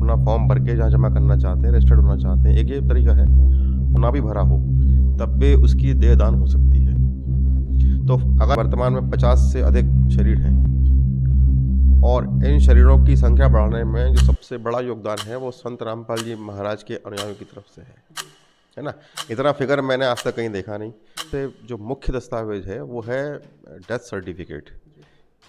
अपना फॉर्म भर के जहाँ जमा करना चाहते हैं, रजिस्टर्ड होना चाहते हैं, एक ये तरीका है। ना भी भरा हो तब भी उसकी देहदान हो सकती है। तो अगर वर्तमान में 50 से अधिक शरीर हैं और इन शरीरों की संख्या बढ़ाने में जो सबसे बड़ा योगदान है वो संत रामपाल जी महाराज के अनुयायियों की तरफ से है ना। इतना फिगर मैंने आज तक कहीं देखा नहीं। तो जो मुख्य दस्तावेज है वो है डेथ सर्टिफिकेट।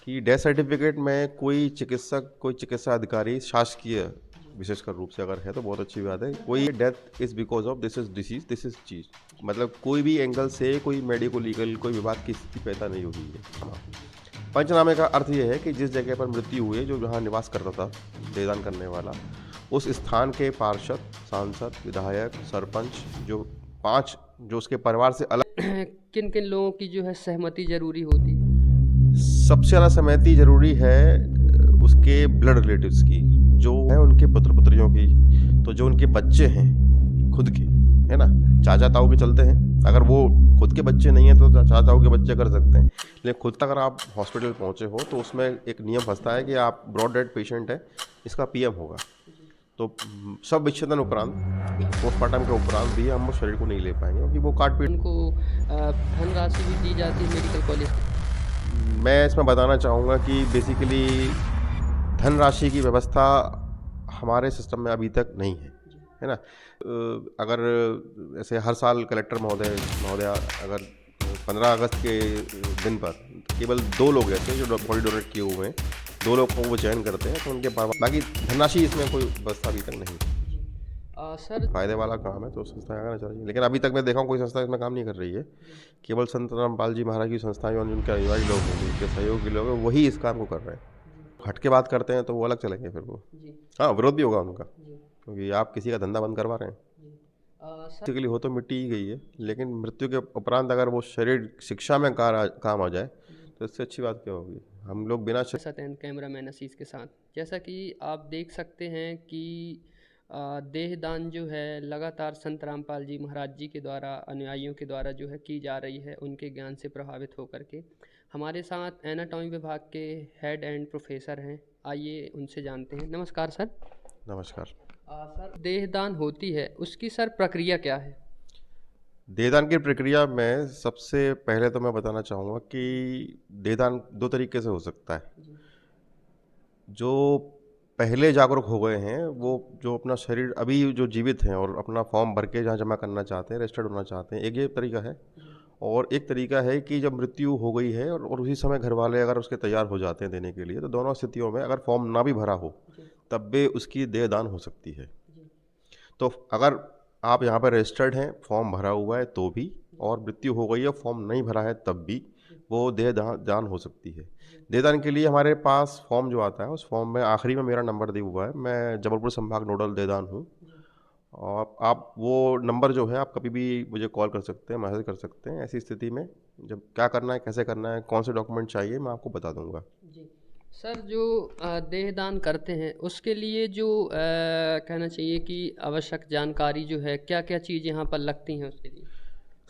कि डेथ सर्टिफिकेट में कोई चिकित्सक, कोई चिकित्सा अधिकारी, शासकीय विशेषकर रूप से अगर है तो बहुत अच्छी बात है, कोई death is because of this is disease, this is चीज, मतलब कोई भी एंगल से कोई मेडिको लीगल कोई विवाद की स्थिति पैदा नहीं हुई है। पंचनामे का अर्थ ये है कि जिस जगह पर मृत्यु हुई, जो जहाँ निवास करता था देहदान करने वाला, उस स्थान के पार्षद, सांसद, विधायक, सरपंच, जो 5 जो उसके परिवार से अलग किन किन लोगों की जो है सहमति जरूरी होती है? सबसे ज़्यादा सहमति जरूरी है उसके ब्लड रिलेटिव्स की, जो है उनके पुत्र पुत्रियों की। तो जो उनके बच्चे हैं खुद के, है ना, चाचा ताऊ के चलते हैं। अगर वो खुद के बच्चे नहीं हैं तो चाचा ताऊ के बच्चे कर सकते हैं, लेकिन खुद तक अगर आप हॉस्पिटल पहुंचे हो तो उसमें एक नियम फंसता है कि आप ब्रॉड डेड पेशेंट है, इसका पीएम होगा। तो सब विच्छेदन उपरांत, पोस्टमार्टम के उपरांत भी हम उस शरीर को नहीं ले पाएंगे, क्योंकि वो काट पीट। उनको धनराशि भी दी जाती है मेडिकल कॉलेज से। मैं इसमें बताना चाहूँगा कि बेसिकली धनराशि की व्यवस्था हमारे सिस्टम में अभी तक नहीं है ना। अगर ऐसे हर साल कलेक्टर महोदया अगर 15 अगस्त के दिन पर केवल 2 लोग ऐसे जो बॉडी डोनेट किए हुए हैं, 2 लोग को वो चयन करते हैं, तो उनके पास बाकी धनराशि इसमें कोई व्यवस्था अभी तक नहीं है। सर, फायदे वाला काम है तो संस्था करना चाहिए, लेकिन अभी तक मैं देखा हूँ कोई संस्था इसमें काम नहीं कर रही है। केवल संत रामपाल जी महाराज की संस्थाएं और जिनके अनुयायी लोग हैं, जिनके सहयोगी लोग हैं, वही इस काम को कर रहे हैं। हट के बात करते हैं तो वो अलग चलेंगे फिर वो। हाँ, विरोध भी होगा उनका, क्योंकि आप किसी का धंधा बंद करवा रहे हैं। मृत्यु के लिए हो तो मिट्टी ही गई है, लेकिन मृत्यु के उपरांत अगर वो शरीर शिक्षा में काम आ जाए तो इससे अच्छी बात क्या होगी। हम लोग बिना कैमरामैन असीस के साथ, जैसा कि आप देख सकते हैं कि देहदान जो है लगातार संत रामपाल जी महाराज जी के द्वारा, अनुयायियों के द्वारा जो है की जा रही है, उनके ज्ञान से प्रभावित होकर के। हमारे साथ एनाटॉमी विभाग के हेड एंड प्रोफेसर हैं, आइए उनसे जानते हैं। नमस्कार सर। नमस्कार। सर, देहदान होती है, उसकी सर प्रक्रिया क्या है? देहदान की प्रक्रिया में सबसे पहले तो मैं बताना चाहूँगा कि देहदान 2 तरीके से हो सकता है। जो पहले जागरूक हो गए हैं, वो जो अपना शरीर अभी जो जीवित हैं और अपना फॉर्म भर के जहाँ जमा करना चाहते हैं, रजिस्टर्ड होना चाहते हैं, एक ये तरीका है। और एक तरीका है कि जब मृत्यु हो गई है और उसी समय घर वाले अगर उसके तैयार हो जाते हैं देने के लिए, तो दोनों स्थितियों में अगर फॉर्म ना भी भरा हो तब भी उसकी देहदान हो सकती है। तो अगर आप यहाँ पर रजिस्टर्ड हैं, फॉर्म भरा हुआ है तो भी, और मृत्यु हो गई है, फॉर्म नहीं भरा है तब भी, वो देहदान हो सकती है। देहदान के लिए हमारे पास फॉर्म जो आता है, उस फॉर्म में आखिरी में मेरा नंबर दिया हुआ है। मैं जबलपुर संभाग नोडल देहदान हूँ, और आप वो नंबर जो है आप कभी भी मुझे कॉल कर सकते हैं, मैसेज कर सकते हैं। ऐसी स्थिति में जब क्या करना है, कैसे करना है, कौन से डॉक्यूमेंट चाहिए, मैं आपको बता दूंगा। सर, जो देहदान करते हैं उसके लिए जो कहना चाहिए कि आवश्यक जानकारी जो है, क्या क्या चीज़ यहाँ पर लगती हैं उसके लिए?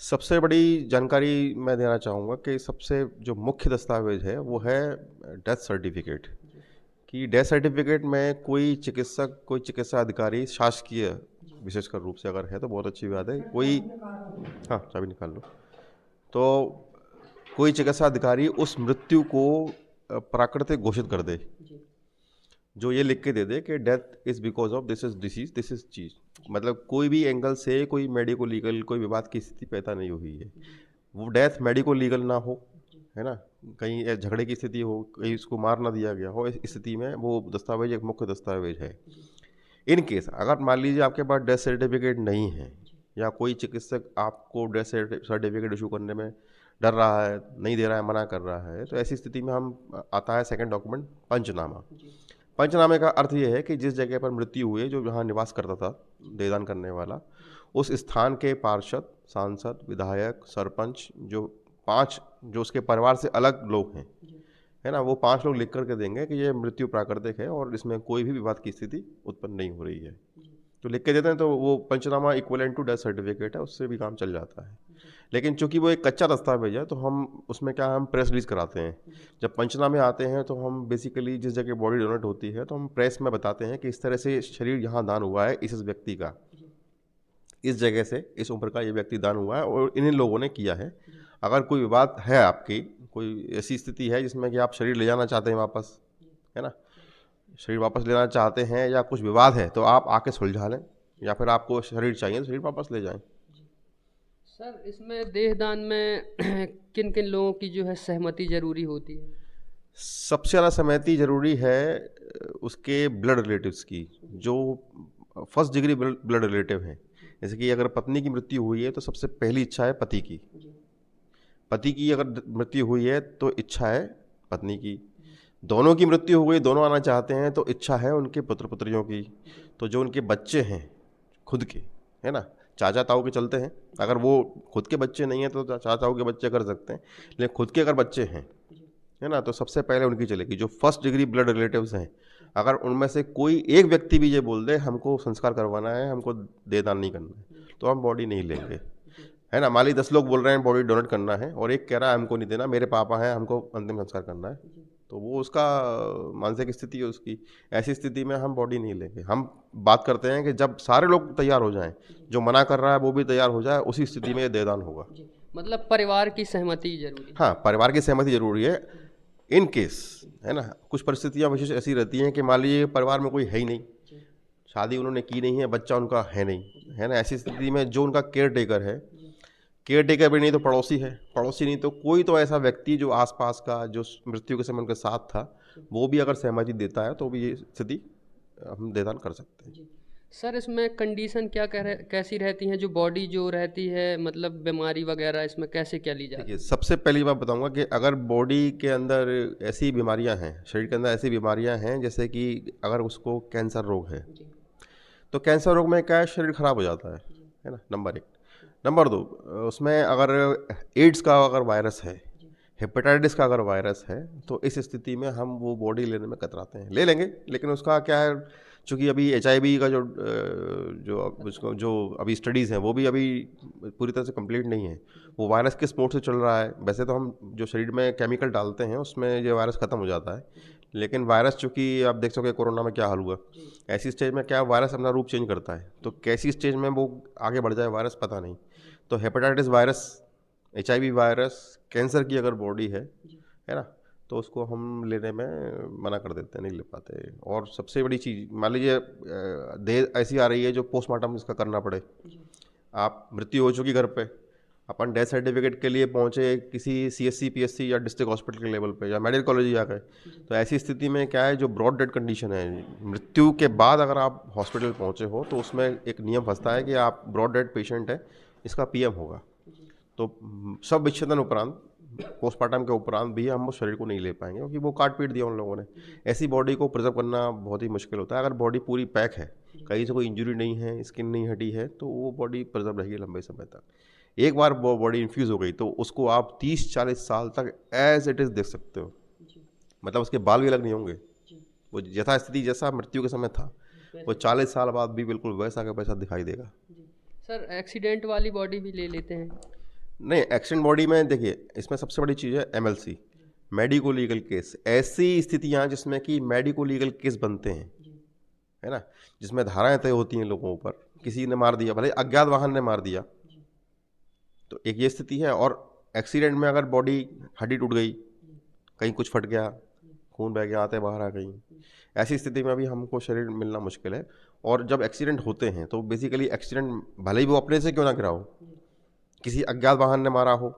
सबसे बड़ी जानकारी मैं देना चाहूँगा कि सबसे जो मुख्य दस्तावेज है वो है डेथ सर्टिफिकेट। कि डेथ सर्टिफिकेट में कोई चिकित्सक, कोई चिकित्सा अधिकारी, शासकीय विशेषकर रूप से अगर है तो बहुत अच्छी बात है, कोई, हाँ चाबी निकाल लो, तो कोई चिकित्सा अधिकारी उस मृत्यु को प्राकृतिक घोषित कर दे, जो ये लिख के दे दे कि death is because of this is disease, this is चीज, मतलब कोई भी एंगल से कोई मेडिको लीगल कोई विवाद की स्थिति पैदा नहीं हुई है। वो डेथ मेडिको लीगल ना हो, है ना, कहीं झगड़े की स्थिति हो, कहीं उसको मार ना दिया गया हो, इस स्थिति में वो दस्तावेज एक मुख्य दस्तावेज है। इन केस अगर मान लीजिए आपके पास डेथ सर्टिफिकेट नहीं है, या कोई चिकित्सक आपको डेथ सर्टिफिकेट इशू करने में डर रहा है, नहीं दे रहा है, मना कर रहा है, तो ऐसी स्थिति में हम आता है सेकंड डॉक्यूमेंट पंचनामा। पंचनामे का अर्थ ये है कि जिस जगह पर मृत्यु हुई, जो जहाँ निवास करता था देहदान करने वाला, उस स्थान के पार्षद, सांसद, विधायक, सरपंच, जो 5 जो उसके परिवार से अलग लोग हैं, है ना, वो 5 लोग लिख करके देंगे कि ये मृत्यु प्राकृतिक है और इसमें कोई भी विवाद की स्थिति उत्पन्न नहीं हो रही है। तो लिख के देते हैं, तो वो पंचनामा इक्विवेलेंट टू डेथ सर्टिफिकेट है, उससे भी काम चल जाता है। लेकिन चूंकि वो एक कच्चा दस्तावेज है तो हम उसमें क्या हम प्रेस रिलीज कराते हैं। जब पंचनामे आते हैं तो हम बेसिकली जिस जगह बॉडी डोनेट होती है तो हम प्रेस में बताते हैं कि इस तरह से शरीर यहाँ दान हुआ है इस व्यक्ति का, इस जगह से इस उम्र का ये व्यक्ति दान हुआ है और इन लोगों ने किया है। अगर कोई विवाद है, आपकी कोई ऐसी स्थिति है जिसमें कि आप शरीर ले जाना चाहते हैं वापस, है ना, शरीर वापस लेना चाहते हैं या कुछ विवाद है तो आप आके सुलझा लें, या फिर आपको शरीर चाहिए तो शरीर वापस ले जाएं। सर इसमें देहदान में किन किन लोगों की जो है सहमति ज़रूरी होती है? सबसे ज़्यादा सहमति जरूरी है उसके ब्लड रिलेटिव्स की, जो फर्स्ट डिग्री ब्लड रिलेटिव हैं। जैसे कि अगर पत्नी की मृत्यु हुई है तो सबसे पहली इच्छा है पति की, पति की अगर मृत्यु हुई है तो इच्छा है पत्नी की, दोनों की मृत्यु हो गई, दोनों आना चाहते हैं तो इच्छा है उनके पुत्र पुत्रियों की। तो जो उनके बच्चे हैं खुद के, है ना, चाचा ताऊ के चलते हैं, अगर वो खुद के बच्चे नहीं हैं तो चाचा ताऊ के बच्चे कर सकते हैं, लेकिन खुद के अगर बच्चे हैं, है ना, तो सबसे पहले उनकी चलेगी। जो फर्स्ट डिग्री ब्लड रिलेटिव्स हैं, अगर उनमें से कोई एक व्यक्ति भी ये बोल दे हमको संस्कार करवाना है, हमको देदान नहीं करना है, तो हम बॉडी नहीं लेंगे, है ना। मान ली 10 लोग बोल रहे हैं बॉडी डोनेट करना है और एक कह रहा है हमको नहीं देना, मेरे पापा हैं, हमको अंतिम संस्कार करना है, तो वो उसका मानसिक स्थिति है उसकी। ऐसी स्थिति में हम बॉडी नहीं लेंगे। हम बात करते हैं कि जब सारे लोग तैयार हो जाएं, जो मना कर रहा है वो भी तैयार हो जाए, उसी स्थिति में ये देदान होगा। मतलब परिवार की सहमति जरूरी है। हाँ, परिवार की सहमति जरूरी है। इन केस, है ना, कुछ परिस्थितियाँ विशेष ऐसी रहती हैं कि मान लीजिए परिवार में कोई है ही नहीं, शादी उन्होंने की नहीं है, बच्चा उनका है नहीं, है ना, ऐसी स्थिति में जो उनका केयर टेकर है, केयर टेकर भी नहीं तो पड़ोसी है, पड़ोसी नहीं तो कोई तो ऐसा व्यक्ति जो आसपास का, जो मृत्यु के समय उनके साथ था, वो भी अगर सहमति देता है तो भी ये स्थिति हम देदान कर सकते हैं। सर इसमें कंडीशन क्या कैसी रहती हैं, जो बॉडी जो रहती है, मतलब बीमारी वगैरह इसमें कैसे क्या ली जाती है? देखिए, सबसे पहली बात बताऊंगा कि अगर बॉडी के अंदर ऐसी बीमारियां हैं, शरीर के अंदर ऐसी बीमारियां हैं जैसे कि अगर उसको कैंसर रोग है, तो कैंसर रोग में क्या है, शरीर खराब हो जाता है ना, नंबर 1। नंबर 2, उसमें अगर एड्स का अगर वायरस है, हेपेटाइटिस का अगर वायरस है, तो इस स्थिति में हम वो बॉडी लेने में कतराते हैं। ले लेंगे, लेकिन उसका क्या है, चूँकि अभी HIV का जो अभी स्टडीज़ हैं वो भी अभी पूरी तरह से कंप्लीट नहीं है। वो वायरस किस मोड से चल रहा है, वैसे तो हम जो शरीर में केमिकल डालते हैं उसमें ये वायरस ख़त्म हो जाता है, लेकिन वायरस चूँकि आप देख सकोगे कोरोना में क्या हाल हुआ, ऐसी स्टेज में क्या वायरस अपना रूप चेंज करता है, तो कैसी स्टेज में वो आगे बढ़ जाए वायरस पता नहीं। तो hepatitis virus, HIV virus, cancer की अगर बॉडी है ना, तो उसको हम लेने में मना कर देते हैं, नहीं ले पाते। और सबसे बड़ी चीज़, मान लीजिए देह ऐसी आ रही है जो पोस्टमार्टम इसका करना पड़े, आप मृत्यु हो चुकी घर पे, अपन डेथ सर्टिफिकेट के लिए पहुंचे किसी CSC PSC या डिस्ट्रिक्ट हॉस्पिटल के लेवल पे या मेडिकल कॉलेज आ गए, तो ऐसी स्थिति में क्या है, जो ब्रॉड डेड कंडीशन है, मृत्यु के बाद अगर आप हॉस्पिटल पहुंचे हो तो उसमें एक नियम फंसता है कि आप ब्रॉड डेड पेशेंट है, इसका PM होगा। तो सब विच्छेदन उपरांत, पोस्टमार्टम के उपरांत भी हम उस शरीर को नहीं ले पाएंगे, क्योंकि वो काट पीट दिया उन लोगों ने। ऐसी बॉडी को प्रिजर्व करना बहुत ही मुश्किल होता है। अगर बॉडी पूरी पैक है, कहीं से कोई इंजरी नहीं है, स्किन नहीं हटी है, तो वो बॉडी प्रिजर्व रहेगी लंबे समय तक। एक बार वो बॉडी इन्फ्यूज़ हो गई तो उसको आप 30-40 साल तक एज इट इज़ देख सकते हो, मतलब उसके बाल भी अलग नहीं होंगे, वो यथास्थिति जैसा मृत्यु के समय था वो 40 साल बाद भी बिल्कुल वैसा का वैसा दिखाई देगा। सर एक्सीडेंट वाली बॉडी भी ले लेते हैं? नहीं, एक्सीडेंट बॉडी में देखिए, इसमें सबसे बड़ी चीज़ है MLC, मेडिको लीगल केस। ऐसी स्थितियाँ जिसमें कि मेडिको लीगल केस बनते हैं, है ना, जिसमें धाराएं तय होती हैं लोगों पर, किसी ने मार दिया, भले अज्ञात वाहन ने मार दिया, तो एक ये स्थिति है। और एक्सीडेंट में अगर बॉडी, हड्डी टूट गई, कहीं कुछ फट गया, खून बह गया, आते बाहर आ गई, ऐसी स्थिति में भी हमको शरीर मिलना मुश्किल है। और जब एक्सीडेंट होते हैं तो बेसिकली एक्सीडेंट भले ही वो अपने से क्यों ना गिरा हो, किसी अज्ञात वाहन ने मारा हो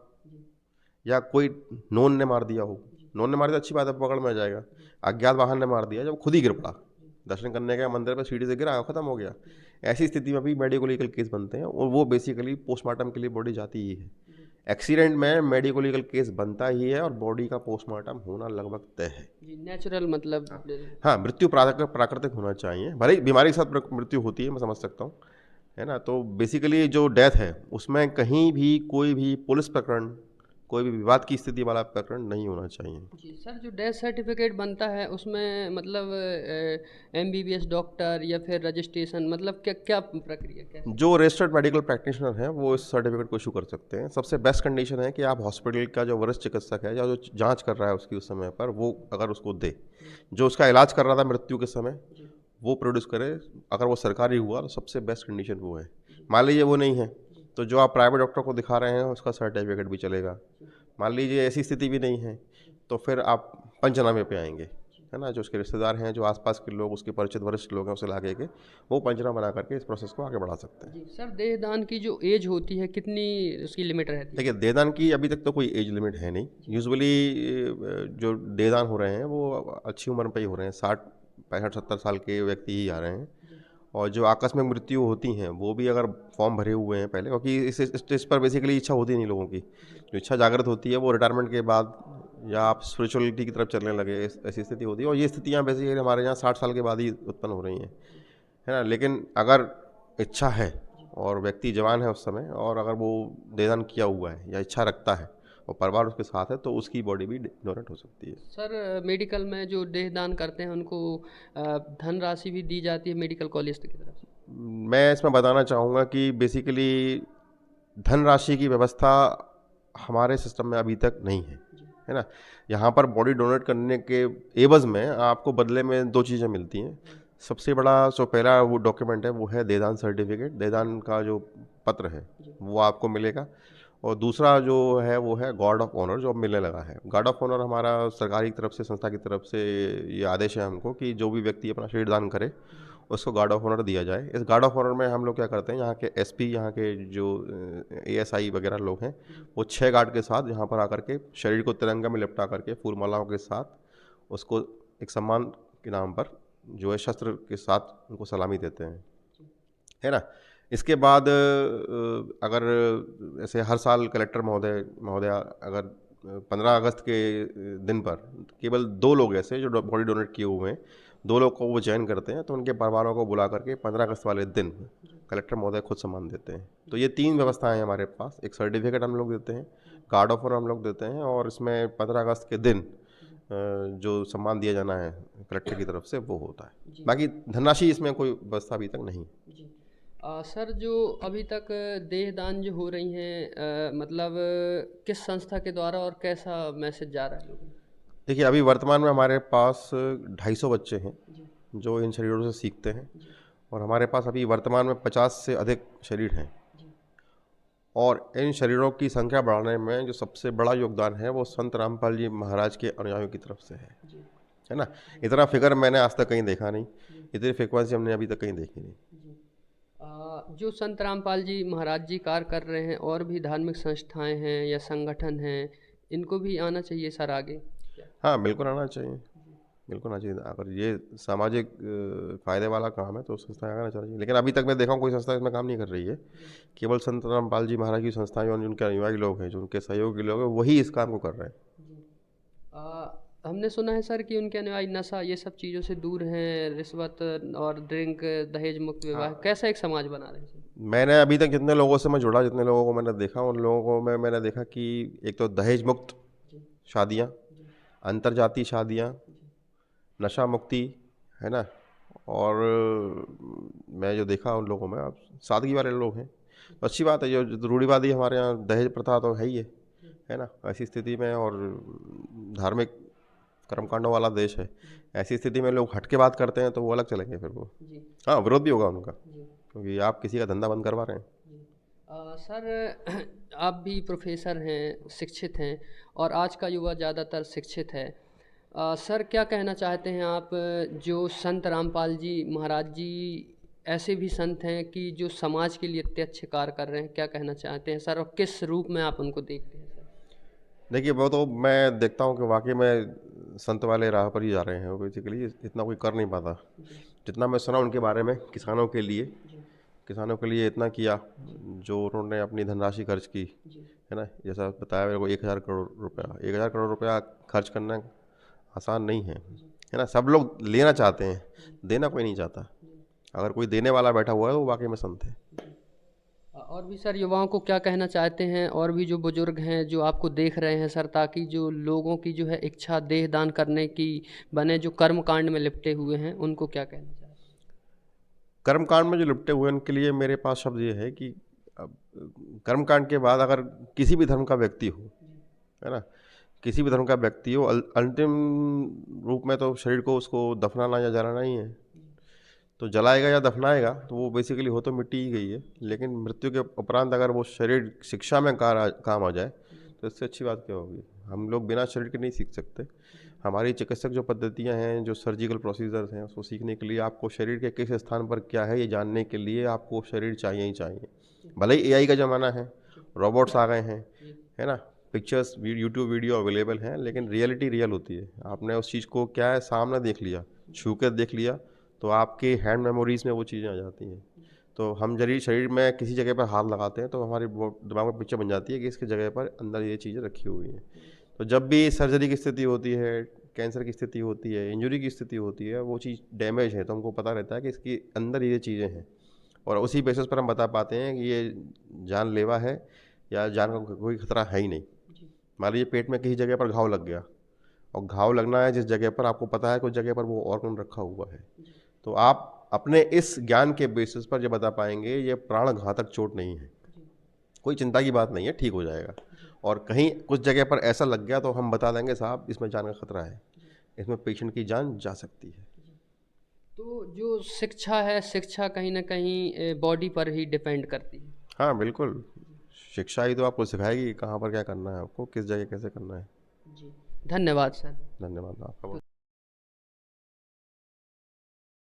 या कोई नोन ने मार दिया हो, नोन ने मार दिया अच्छी बात है, पकड़ में आ जाएगा। अज्ञात वाहन ने मार दिया, जब खुद ही गिर पड़ा, दर्शन करने गया मंदिर पर, सीढ़ी से गिरा, खत्म हो गया, ऐसी स्थिति में भी मेडिको लीगल केस बनते हैं और वो बेसिकली पोस्टमार्टम के लिए बॉडी जाती ही है। एक्सीडेंट में मेडिको लीगल केस बनता ही है और बॉडी का पोस्टमार्टम होना लगभग तय है। नेचुरल मतलब? हाँ, मृत्यु प्राकृतिक होना चाहिए, भले ही बीमारी के साथ मृत्यु होती है, मैं समझ सकता हूँ, है ना। तो बेसिकली जो डेथ है उसमें कहीं भी कोई भी पुलिस प्रकरण, कोई भी विवाद की स्थिति वाला प्रकरण नहीं होना चाहिए। जी सर, जो डेथ सर्टिफिकेट बनता है उसमें मतलब एमबीबीएस डॉक्टर या फिर रजिस्ट्रेशन, मतलब क्या क्या प्रक्रिया कैसे? जो रजिस्टर्ड मेडिकल प्रैक्टिशनर हैं वो इस सर्टिफिकेट को इशू कर सकते हैं। सबसे बेस्ट कंडीशन है कि आप हॉस्पिटल का जो वरिष्ठ चिकित्सक है या जो जांच कर रहा है उसकी उस समय पर, वो अगर उसको दे, जो उसका इलाज कर रहा था मृत्यु के समय, जी वो प्रोड्यूस करे। अगर वो सरकारी हुआ तो सबसे बेस्ट कंडीशन वो है। मान लीजिए वो नहीं है, तो जो आप प्राइवेट डॉक्टर को दिखा रहे हैं उसका सर्टिफिकेट भी चलेगा। मान लीजिए ऐसी स्थिति भी नहीं है, तो फिर आप पंचनामे पे आएंगे, है ना। जो उसके रिश्तेदार हैं, जो आसपास के लोग, उसके परिचित वरिष्ठ लोग हैं, उसे ला के वो पंचनामा बना करके इस प्रोसेस को आगे बढ़ा सकते हैं। जी सर, देहदान की जो एज होती है कितनी उसकी लिमिट रहती है? देखिए, देहदान की अभी तक तो कोई एज लिमिट है नहीं। यूजुअली जो देहदान हो रहे हैं वो अच्छी उम्र पे ही हो रहे हैं, 60 65 70 साल के व्यक्ति ही आ रहे हैं। और जो आकस्मिक मृत्यु होती हैं वो भी अगर फॉर्म भरे हुए हैं पहले, क्योंकि इस स्टेज पर बेसिकली इच्छा होती नहीं लोगों की। जो इच्छा जागृत होती है वो रिटायरमेंट के बाद, या आप स्पिरिचुअलिटी की तरफ चलने लगे, ऐसी स्थिति होती है। और ये स्थितियाँ बेसिकली हमारे यहाँ 60 साल के बाद ही उत्पन्न हो रही हैं, है ना। लेकिन अगर इच्छा है और व्यक्ति जवान है उस समय, और अगर वो देहदान किया हुआ है या इच्छा रखता है और परिवार उसके साथ है, तो उसकी बॉडी भी डोनेट हो सकती है। सर, मेडिकल में जो देहदान करते हैं उनको धनराशि भी दी जाती है मेडिकल कॉलेज की तरफ से? मैं इसमें बताना चाहूँगा कि बेसिकली धनराशि की व्यवस्था हमारे सिस्टम में अभी तक नहीं है ना। यहाँ पर बॉडी डोनेट करने के एवज में आपको बदले में 2 चीज़ें मिलती हैं। सबसे बड़ा जो पहला वो डॉक्यूमेंट है वो है देहदान सर्टिफिकेट, देहदान का जो पत्र है वो आपको मिलेगा। और दूसरा जो है वो है गार्ड ऑफ ऑनर, जो अब मिलने लगा है। गार्ड ऑफ ऑनर हमारा सरकारी तरफ से, संस्था की तरफ से ये आदेश है हमको कि जो भी व्यक्ति अपना शरीर दान करे उसको गार्ड ऑफ ऑनर दिया जाए। इस गार्ड ऑफ ऑनर में हम लोग क्या करते हैं, यहाँ के एसपी, यहाँ के जो एएसआई वगैरह लोग हैं, वो 6 गार्ड के साथ यहाँ पर आकर के शरीर को तिरंगा में लिपटा करके फूल मालाओं के साथ उसको एक सम्मान के नाम पर जो है शस्त्र के साथ उनको सलामी देते हैं, है ना। इसके बाद अगर ऐसे हर साल कलेक्टर महोदया अगर 15 अगस्त के दिन पर केवल 2 लोग ऐसे जो बॉडी डोनेट किए हुए हैं, 2 लोग को वो चयन करते हैं, तो उनके परिवारों को बुला करके 15 अगस्त वाले दिन कलेक्टर महोदय खुद सम्मान देते हैं। तो ये 3 व्यवस्थाएं हैं हमारे पास। एक सर्टिफिकेट हम लोग देते हैं, गार्ड ऑफ ऑनर हम लोग देते हैं, और इसमें 15 अगस्त के दिन जो सम्मान दिया जाना है कलेक्टर की तरफ से वो होता है। बाकी धनराशि इसमें कोई व्यवस्था अभी तक नहीं। जी सर, जो अभी तक देहदान जो हो रही हैं, मतलब किस संस्था के द्वारा और कैसा मैसेज जा रहा है लोगों में? देखिए, अभी वर्तमान में हमारे पास 250 बच्चे हैं जी जो इन शरीरों से सीखते हैं, जी और हमारे पास अभी वर्तमान में 50 से अधिक शरीर हैं। जी और इन शरीरों की संख्या बढ़ाने में जो सबसे बड़ा योगदान है वो संत रामपाल जी महाराज के अनुयायियों की तरफ से जी है ना। इतना फिगर मैंने आज तक कहीं देखा नहीं, इतनी फ्रिक्वेंसी हमने अभी तक कहीं देखी नहीं। जी जो संत रामपाल जी महाराज जी कार्य कर रहे हैं, और भी धार्मिक संस्थाएं हैं या संगठन हैं, इनको भी आना चाहिए सर आगे? हाँ, बिल्कुल आना चाहिए, बिल्कुल आना चाहिए। अगर ये सामाजिक फ़ायदे वाला काम है तो संस्था आना चाहिए। लेकिन अभी तक मैं देखा हूँ कोई संस्था इसमें काम नहीं कर रही है। केवल संत रामपाल जी महाराज की संस्थाएं और उनके अनुयायी लोग हैं, जो उनके सहयोगी लोग हैं, वही इस काम को कर रहे हैं। जी हमने सुना है सर कि उनके अनुयायी नशा ये सब चीज़ों से दूर हैं, रिश्वत और ड्रिंक, दहेज मुक्त विवाह, कैसा एक समाज बना रहे हैं सर? मैंने अभी तक जितने लोगों से मैं जुड़ा, जितने लोगों को मैंने देखा, उन लोगों को मैंने देखा कि एक तो दहेज मुक्त जी शादियाँ, जी अंतर्जातीय शादियाँ, जी नशा मुक्ति, है ना। और मैं जो देखा उन लोगों में, अब सादगी वाले लोग हैं, तो अच्छी बात है। जो रूढ़िवादी हमारे यहाँ दहेज प्रथा तो है ही है ना। ऐसी स्थिति में, और धार्मिक कर्मकांडों वाला देश है, ऐसी स्थिति में लोग हट के बात करते हैं तो वो अलग चलेंगे फिर वो। जी हाँ, विरोध भी होगा उनका, जी क्योंकि आप किसी का धंधा बंद करवा रहे हैं। जी सर, आप भी प्रोफेसर हैं, शिक्षित हैं, और आज का युवा ज़्यादातर शिक्षित है। सर, क्या कहना चाहते हैं आप, जो संत रामपाल जी महाराज जी ऐसे भी संत हैं कि जो समाज के लिए इतने अच्छे कार्य कर रहे हैं, क्या कहना चाहते हैं सर, और किस रूप में आप उनको देखते हैं सर? देखिए, वो तो मैं देखता हूँ कि वाकई में संत वाले राह पर ही जा रहे हैं। वो बेसिकली इतना कोई कर नहीं पाता जी जितना मैं सुना उनके बारे में। जी किसानों के लिए इतना किया जो उन्होंने अपनी धनराशि खर्च की, जी है ना। जैसा बताया मेरे को, 1000 करोड़ रुपया, 1000 करोड़ रुपया खर्च करना आसान नहीं है ना। सब लोग लेना चाहते हैं, देना कोई नहीं चाहता। जी अगर कोई देने वाला बैठा हुआ है तो वो वाकई में संत है। जी और भी सर युवाओं को क्या कहना चाहते हैं, और भी जो बुजुर्ग हैं जो आपको देख रहे हैं सर, ताकि जो लोगों की जो है इच्छा देह दान करने की बने, जो कर्म कांड में लिपटे हुए हैं, उनको क्या कहना चाहते हैं? कर्मकांड में जो लिपटे हुए हैं उनके लिए मेरे पास शब्द ये है कि अब कर्मकांड के बाद अगर किसी भी धर्म का व्यक्ति हो, है ना, किसी भी धर्म का व्यक्ति हो, अंतिम रूप में तो शरीर को उसको दफनाना या जलाना ही है। तो जलाएगा या दफनाएगा तो वो बेसिकली हो तो मिट्टी ही गई है, लेकिन मृत्यु के उपरांत अगर वो शरीर शिक्षा में काम आ जाए तो इससे अच्छी बात क्या होगी। हम लोग बिना शरीर के नहीं सीख सकते। हमारी चिकित्सक जो पद्धतियां हैं, जो सर्जिकल प्रोसीजर्स हैं, उसको सीखने के लिए आपको शरीर के किस स्थान पर क्या है ये जानने के लिए आपको शरीर चाहिए ही चाहिए। भले ही एआई का ज़माना है, रोबोट्स आ गए हैं, है ना, पिक्चर्स यूट्यूब वीडियो अवेलेबल हैं, लेकिन रियलिटी रियल होती है। आपने उस चीज़ को क्या है सामने देख लिया, छू कर देख लिया, तो आपके हैंड मेमोरीज़ में वो चीज़ें आ जाती हैं। तो हम जरी शरीर में किसी जगह पर हाथ लगाते हैं तो हमारे दिमाग में पिक्चर बन जाती है कि इसकी जगह पर अंदर ये चीज़ें रखी हुई हैं। तो जब भी सर्जरी की स्थिति होती है, कैंसर की स्थिति होती है, इंजरी की स्थिति होती है, वो चीज़ डैमेज है तो हमको पता रहता है कि इसके अंदर ये चीज़ें हैं, और उसी बेसिस पर हम बता पाते हैं कि ये जानलेवा है या जान का कोई खतरा है ही नहीं। मान लीजिए पेट में किसी जगह पर घाव लग गया, और घाव लगना है जिस जगह पर आपको पता है कुछ जगह पर वो ऑर्गन रखा हुआ है, तो आप अपने इस ज्ञान के बेसिस पर ये बता पाएंगे ये प्राण घातक चोट नहीं है, कोई चिंता की बात नहीं है, ठीक हो जाएगा। और कहीं कुछ जगह पर ऐसा लग गया तो हम बता देंगे साहब इसमें जान का खतरा है, इसमें पेशेंट की जान जा सकती है। तो जो शिक्षा है, शिक्षा कहीं ना कहीं बॉडी पर ही डिपेंड करती है। हाँ बिल्कुल, शिक्षा ही तो आपको सिखाएगी कि कहाँ पर क्या करना है, आपको किस जगह कैसे करना है। जी, धन्यवाद सर। धन्यवाद आपका बहुत।